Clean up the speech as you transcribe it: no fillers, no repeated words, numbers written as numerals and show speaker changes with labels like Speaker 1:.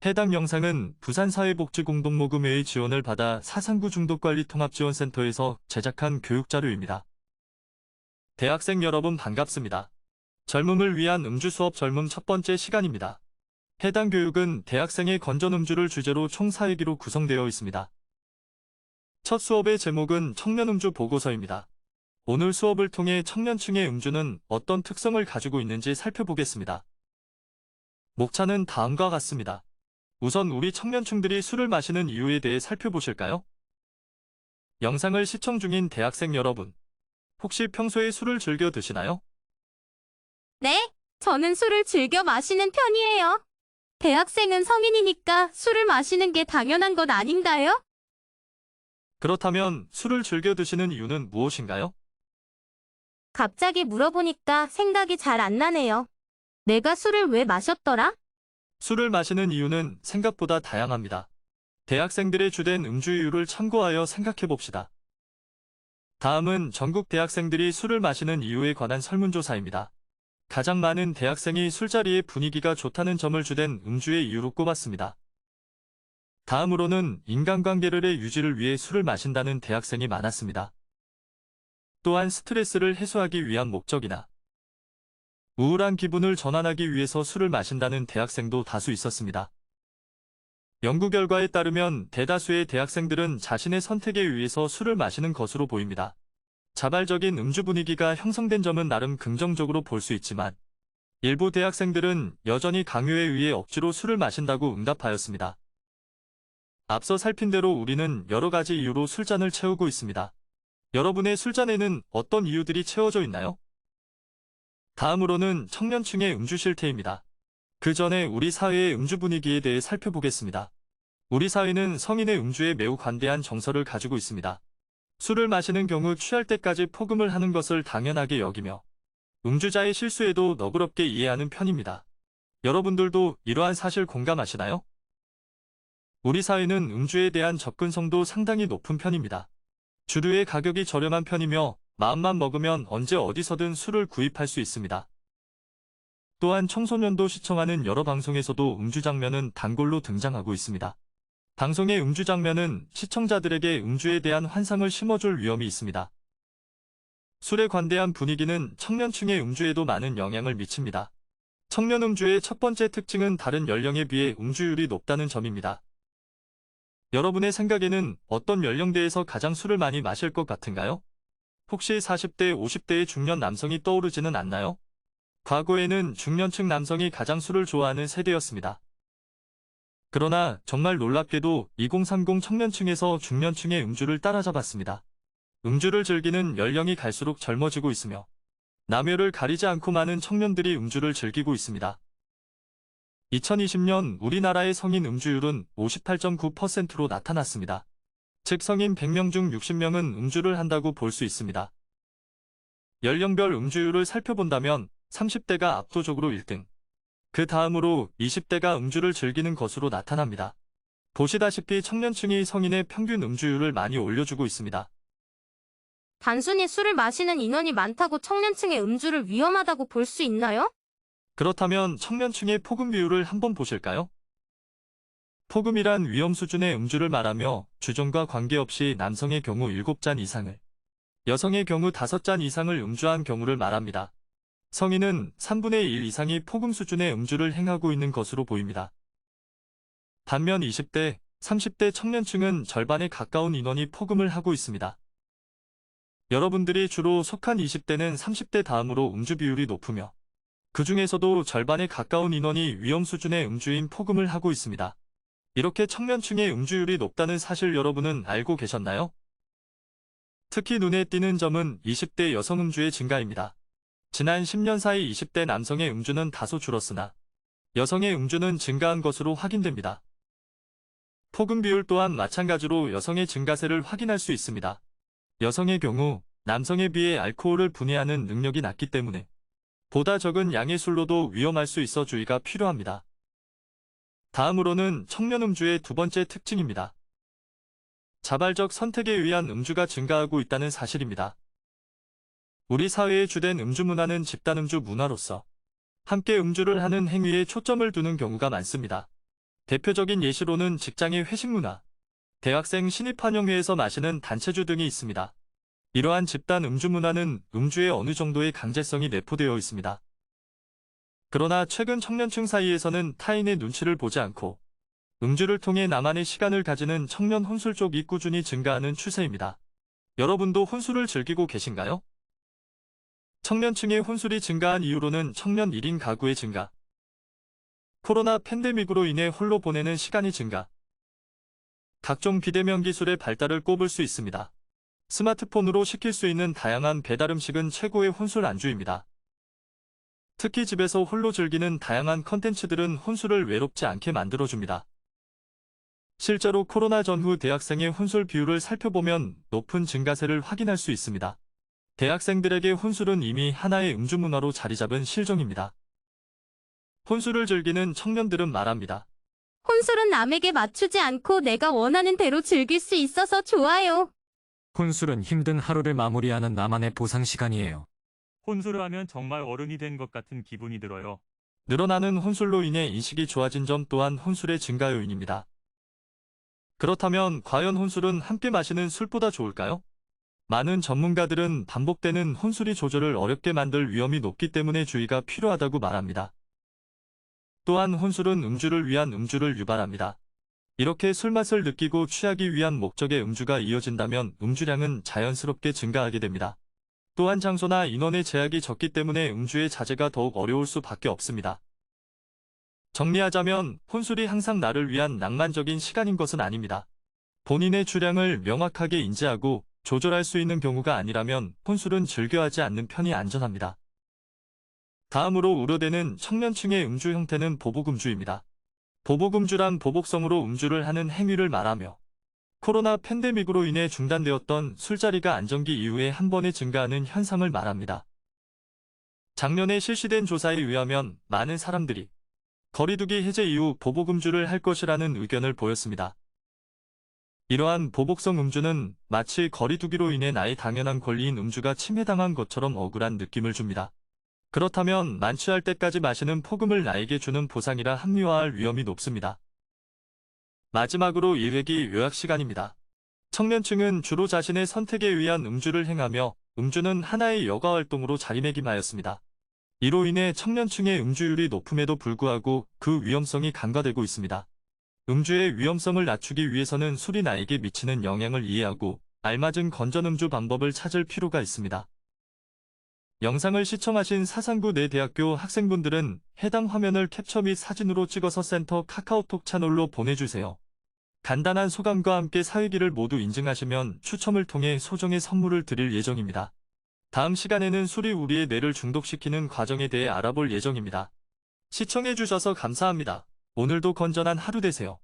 Speaker 1: 해당 영상은 부산사회복지공동모금회의 지원을 받아 사상구 중독관리통합지원센터에서 제작한 교육자료입니다. 대학생 여러분 반갑습니다. 젊음을 위한 음주 수업 젊음 첫 번째 시간입니다. 해당 교육은 대학생의 건전음주를 주제로 총 4회기로 구성되어 있습니다. 첫 수업의 제목은 청년음주 보고서입니다. 오늘 수업을 통해 청년층의 음주는 어떤 특성을 가지고 있는지 살펴보겠습니다. 목차는 다음과 같습니다. 우선 우리 청년층들이 술을 마시는 이유에 대해 살펴보실까요? 영상을 시청 중인 대학생 여러분, 혹시 평소에 술을 즐겨 드시나요?
Speaker 2: 네, 저는 술을 즐겨 마시는 편이에요. 대학생은 성인이니까 술을 마시는 게 당연한 것 아닌가요?
Speaker 1: 그렇다면 술을 즐겨 드시는 이유는 무엇인가요?
Speaker 2: 갑자기 물어보니까 생각이 잘 안 나네요. 내가 술을 왜 마셨더라?
Speaker 1: 술을 마시는 이유는 생각보다 다양합니다. 대학생들의 주된 음주 이유를 참고하여 생각해 봅시다. 다음은 전국 대학생들이 술을 마시는 이유에 관한 설문조사입니다. 가장 많은 대학생이 술자리의 분위기가 좋다는 점을 주된 음주의 이유로 꼽았습니다. 다음으로는 인간관계를 유지를 위해 술을 마신다는 대학생이 많았습니다. 또한 스트레스를 해소하기 위한 목적이나 우울한 기분을 전환하기 위해서 술을 마신다는 대학생도 다수 있었습니다. 연구 결과에 따르면 대다수의 대학생들은 자신의 선택에 의해서 술을 마시는 것으로 보입니다. 자발적인 음주 분위기가 형성된 점은 나름 긍정적으로 볼 수 있지만 일부 대학생들은 여전히 강요에 의해 억지로 술을 마신다고 응답하였습니다. 앞서 살핀 대로 우리는 여러 가지 이유로 술잔을 채우고 있습니다. 여러분의 술잔에는 어떤 이유들이 채워져 있나요? 다음으로는 청년층의 음주 실태입니다. 그 전에 우리 사회의 음주 분위기에 대해 살펴보겠습니다. 우리 사회는 성인의 음주에 매우 관대한 정서를 가지고 있습니다. 술을 마시는 경우 취할 때까지 포금을 하는 것을 당연하게 여기며 음주자의 실수에도 너그럽게 이해하는 편입니다. 여러분들도 이러한 사실 공감하시나요? 우리 사회는 음주에 대한 접근성도 상당히 높은 편입니다. 주류의 가격이 저렴한 편이며 마음만 먹으면 언제 어디서든 술을 구입할 수 있습니다. 또한 청소년도 시청하는 여러 방송에서도 음주 장면은 단골로 등장하고 있습니다. 방송의 음주 장면은 시청자들에게 음주에 대한 환상을 심어줄 위험이 있습니다. 술에 관대한 분위기는 청년층의 음주에도 많은 영향을 미칩니다. 청년 음주의 첫 번째 특징은 다른 연령에 비해 음주율이 높다는 점입니다. 여러분의 생각에는 어떤 연령대에서 가장 술을 많이 마실 것 같은가요? 혹시 40대, 50대의 중년 남성이 떠오르지는 않나요? 과거에는 중년층 남성이 가장 술을 좋아하는 세대였습니다. 그러나 정말 놀랍게도 2030 청년층에서 중년층의 음주를 따라잡았습니다. 음주를 즐기는 연령이 갈수록 젊어지고 있으며 남녀를 가리지 않고 많은 청년들이 음주를 즐기고 있습니다. 2020년 우리나라의 성인 음주율은 58.9%로 나타났습니다. 즉 성인 100명 중 60명은 음주를 한다고 볼 수 있습니다. 연령별 음주율을 살펴본다면 30대가 압도적으로 1등, 그 다음으로 20대가 음주를 즐기는 것으로 나타납니다. 보시다시피 청년층이 성인의 평균 음주율을 많이 올려주고 있습니다.
Speaker 2: 단순히 술을 마시는 인원이 많다고 청년층의 음주를 위험하다고 볼 수 있나요?
Speaker 1: 그렇다면 청년층의 포금 비율을 한번 보실까요? 포금이란 위험 수준의 음주를 말하며 주종과 관계없이 남성의 경우 7잔 이상을, 여성의 경우 5잔 이상을 음주한 경우를 말합니다. 성인은 3분의 1 이상이 포금 수준의 음주를 행하고 있는 것으로 보입니다. 반면 20대, 30대 청년층은 절반에 가까운 인원이 포금을 하고 있습니다. 여러분들이 주로 속한 20대는 30대 다음으로 음주 비율이 높으며 그 중에서도 절반에 가까운 인원이 위험 수준의 음주인 포금을 하고 있습니다. 이렇게 청년층의 음주율이 높다는 사실 여러분은 알고 계셨나요? 특히 눈에 띄는 점은 20대 여성 음주의 증가입니다. 지난 10년 사이 20대 남성의 음주는 다소 줄었으나 여성의 음주는 증가한 것으로 확인됩니다. 포금 비율 또한 마찬가지로 여성의 증가세를 확인할 수 있습니다. 여성의 경우 남성에 비해 알코올을 분해하는 능력이 낮기 때문에 보다 적은 양의 술로도 위험할 수 있어 주의가 필요합니다. 다음으로는 청년 음주의 두 번째 특징입니다. 자발적 선택에 의한 음주가 증가하고 있다는 사실입니다. 우리 사회의 주된 음주 문화는 집단 음주 문화로서 함께 음주를 하는 행위에 초점을 두는 경우가 많습니다. 대표적인 예시로는 직장의 회식 문화, 대학생 신입환영회에서 마시는 단체주 등이 있습니다. 이러한 집단 음주 문화는 음주의 어느 정도의 강제성이 내포되어 있습니다. 그러나 최근 청년층 사이에서는 타인의 눈치를 보지 않고 음주를 통해 나만의 시간을 가지는 청년 혼술 쪽이 꾸준히 증가하는 추세입니다. 여러분도 혼술을 즐기고 계신가요? 청년층의 혼술이 증가한 이유로는 청년 1인 가구의 증가, 코로나 팬데믹으로 인해 홀로 보내는 시간이 증가, 각종 비대면 기술의 발달을 꼽을 수 있습니다. 스마트폰으로 시킬 수 있는 다양한 배달 음식은 최고의 혼술 안주입니다. 특히 집에서 홀로 즐기는 다양한 컨텐츠들은 혼술을 외롭지 않게 만들어줍니다. 실제로 코로나 전후 대학생의 혼술 비율을 살펴보면 높은 증가세를 확인할 수 있습니다. 대학생들에게 혼술은 이미 하나의 음주 문화로 자리 잡은 실정입니다. 혼술을 즐기는 청년들은 말합니다.
Speaker 2: 혼술은 남에게 맞추지 않고 내가 원하는 대로 즐길 수 있어서 좋아요.
Speaker 3: 혼술은 힘든 하루를 마무리하는 나만의 보상 시간이에요.
Speaker 4: 혼술을 하면 정말 어른이 된 것 같은 기분이 들어요.
Speaker 1: 늘어나는 혼술로 인해 인식이 좋아진 점 또한 혼술의 증가 요인입니다. 그렇다면 과연 혼술은 함께 마시는 술보다 좋을까요? 많은 전문가들은 반복되는 혼술이 조절을 어렵게 만들 위험이 높기 때문에 주의가 필요하다고 말합니다. 또한 혼술은 음주를 위한 음주를 유발합니다. 이렇게 술맛을 느끼고 취하기 위한 목적의 음주가 이어진다면 음주량은 자연스럽게 증가하게 됩니다. 또한 장소나 인원의 제약이 적기 때문에 음주의 자제가 더욱 어려울 수밖에 없습니다. 정리하자면 혼술이 항상 나를 위한 낭만적인 시간인 것은 아닙니다. 본인의 주량을 명확하게 인지하고 조절할 수 있는 경우가 아니라면 혼술은 즐겨하지 않는 편이 안전합니다. 다음으로 우려되는 청년층의 음주 형태는 보복음주입니다. 보복음주란 보복성으로 음주를 하는 행위를 말하며 코로나 팬데믹으로 인해 중단되었던 술자리가 안정기 이후에 한 번에 증가하는 현상을 말합니다. 작년에 실시된 조사에 의하면 많은 사람들이 거리두기 해제 이후 보복음주를 할 것이라는 의견을 보였습니다. 이러한 보복성 음주는 마치 거리두기로 인해 나의 당연한 권리인 음주가 침해당한 것처럼 억울한 느낌을 줍니다. 그렇다면 만취할 때까지 마시는 폭음을 나에게 주는 보상이라 합리화할 위험이 높습니다. 마지막으로 1회기 요약 시간입니다. 청년층은 주로 자신의 선택에 의한 음주를 행하며 음주는 하나의 여가활동으로 자리매김하였습니다. 이로 인해 청년층의 음주율이 높음에도 불구하고 그 위험성이 간과되고 있습니다. 음주의 위험성을 낮추기 위해서는 술이 나에게 미치는 영향을 이해하고 알맞은 건전음주 방법을 찾을 필요가 있습니다. 영상을 시청하신 사상구 내 대학교 학생분들은 해당 화면을 캡처 및 사진으로 찍어서 센터 카카오톡 채널로 보내주세요. 간단한 소감과 함께 사회기를 모두 인증하시면 추첨을 통해 소정의 선물을 드릴 예정입니다. 다음 시간에는 술이 우리의 뇌를 중독시키는 과정에 대해 알아볼 예정입니다. 시청해주셔서 감사합니다. 오늘도 건전한 하루 되세요.